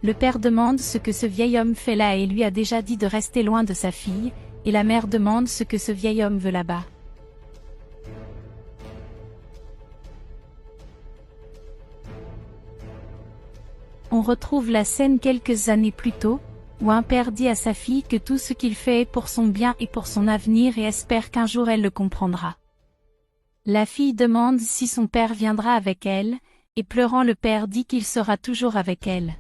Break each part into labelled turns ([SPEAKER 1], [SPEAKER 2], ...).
[SPEAKER 1] Le père demande ce que ce vieil homme fait là et lui a déjà dit de rester loin de sa fille, et la mère demande ce que ce vieil homme veut là-bas. On retrouve la scène quelques années plus tôt, où un père dit à sa fille que tout ce qu'il fait est pour son bien et pour son avenir et espère qu'un jour elle le comprendra. La fille demande si son père viendra avec elle, et pleurant le père dit qu'il sera toujours avec elle.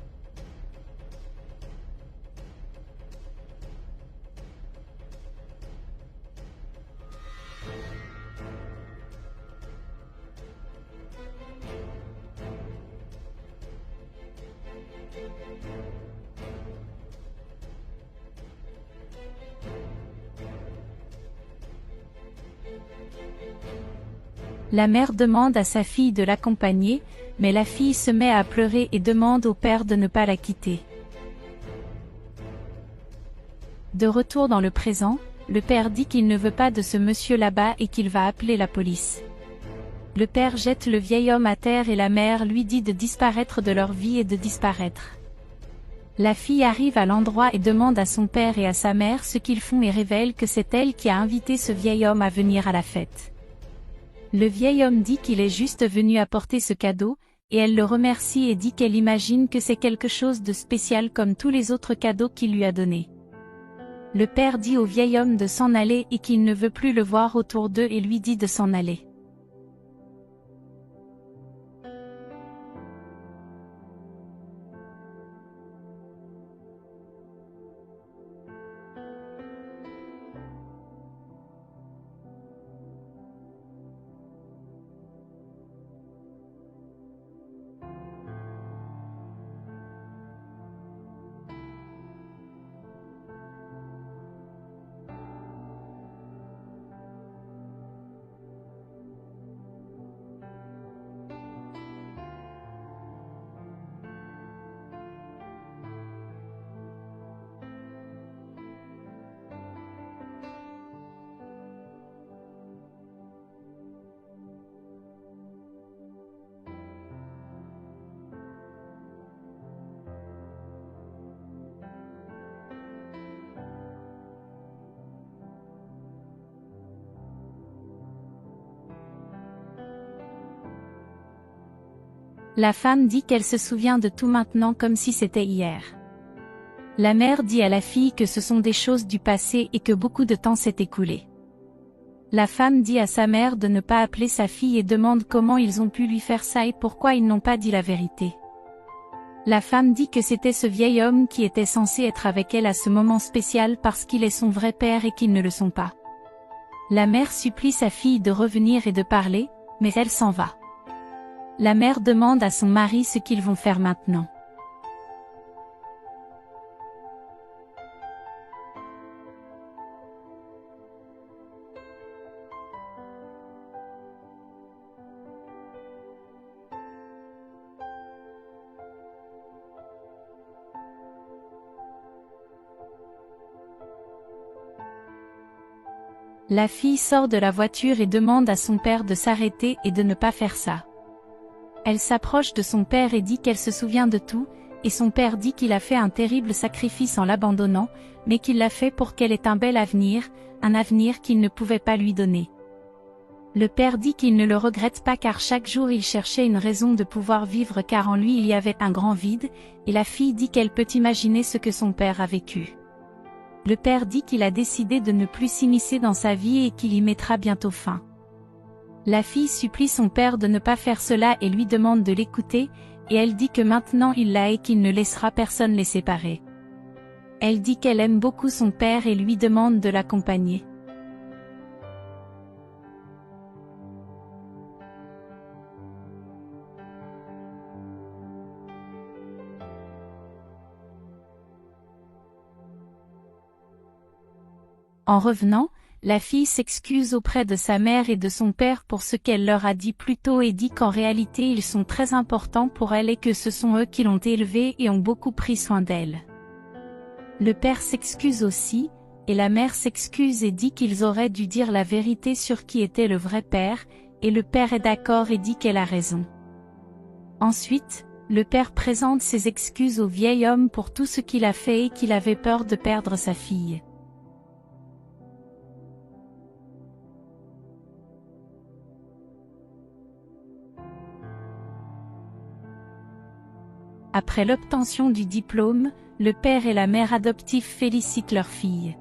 [SPEAKER 1] La mère demande à sa fille de l'accompagner, mais la fille se met à pleurer et demande au père de ne pas la quitter. De retour dans le présent, le père dit qu'il ne veut pas de ce monsieur là-bas et qu'il va appeler la police. Le père jette le vieil homme à terre et la mère lui dit de disparaître de leur vie et de disparaître. La fille arrive à l'endroit et demande à son père et à sa mère ce qu'ils font et révèle que c'est elle qui a invité ce vieil homme à venir à la fête. Le vieil homme dit qu'il est juste venu apporter ce cadeau, et elle le remercie et dit qu'elle imagine que c'est quelque chose de spécial comme tous les autres cadeaux qu'il lui a donnés. Le père dit au vieil homme de s'en aller et qu'il ne veut plus le voir autour d'eux et lui dit de s'en aller. La femme dit qu'elle se souvient de tout maintenant comme si c'était hier. La mère dit à la fille que ce sont des choses du passé et que beaucoup de temps s'est écoulé. La femme dit à sa mère de ne pas appeler sa fille et demande comment ils ont pu lui faire ça et pourquoi ils n'ont pas dit la vérité. La femme dit que c'était ce vieil homme qui était censé être avec elle à ce moment spécial parce qu'il est son vrai père et qu'ils ne le sont pas. La mère supplie sa fille de revenir et de parler, mais elle s'en va. La mère demande à son mari ce qu'ils vont faire maintenant. La fille sort de la voiture et demande à son père de s'arrêter et de ne pas faire ça. Elle s'approche de son père et dit qu'elle se souvient de tout, et son père dit qu'il a fait un terrible sacrifice en l'abandonnant, mais qu'il l'a fait pour qu'elle ait un bel avenir, un avenir qu'il ne pouvait pas lui donner. Le père dit qu'il ne le regrette pas car chaque jour il cherchait une raison de pouvoir vivre car en lui il y avait un grand vide, et la fille dit qu'elle peut imaginer ce que son père a vécu. Le père dit qu'il a décidé de ne plus s'immiscer dans sa vie et qu'il y mettra bientôt fin. La fille supplie son père de ne pas faire cela et lui demande de l'écouter, et elle dit que maintenant il l'a et qu'il ne laissera personne les séparer. Elle dit qu'elle aime beaucoup son père et lui demande de l'accompagner. En revenant, la fille s'excuse auprès de sa mère et de son père pour ce qu'elle leur a dit plus tôt et dit qu'en réalité ils sont très importants pour elle et que ce sont eux qui l'ont élevée et ont beaucoup pris soin d'elle. Le père s'excuse aussi, et la mère s'excuse et dit qu'ils auraient dû dire la vérité sur qui était le vrai père, et le père est d'accord et dit qu'elle a raison. Ensuite, Le père présente ses excuses au vieil homme pour tout ce qu'il a fait et qu'il avait peur de perdre sa fille. Après l'obtention du diplôme, le père et la mère adoptive félicitent leur fille.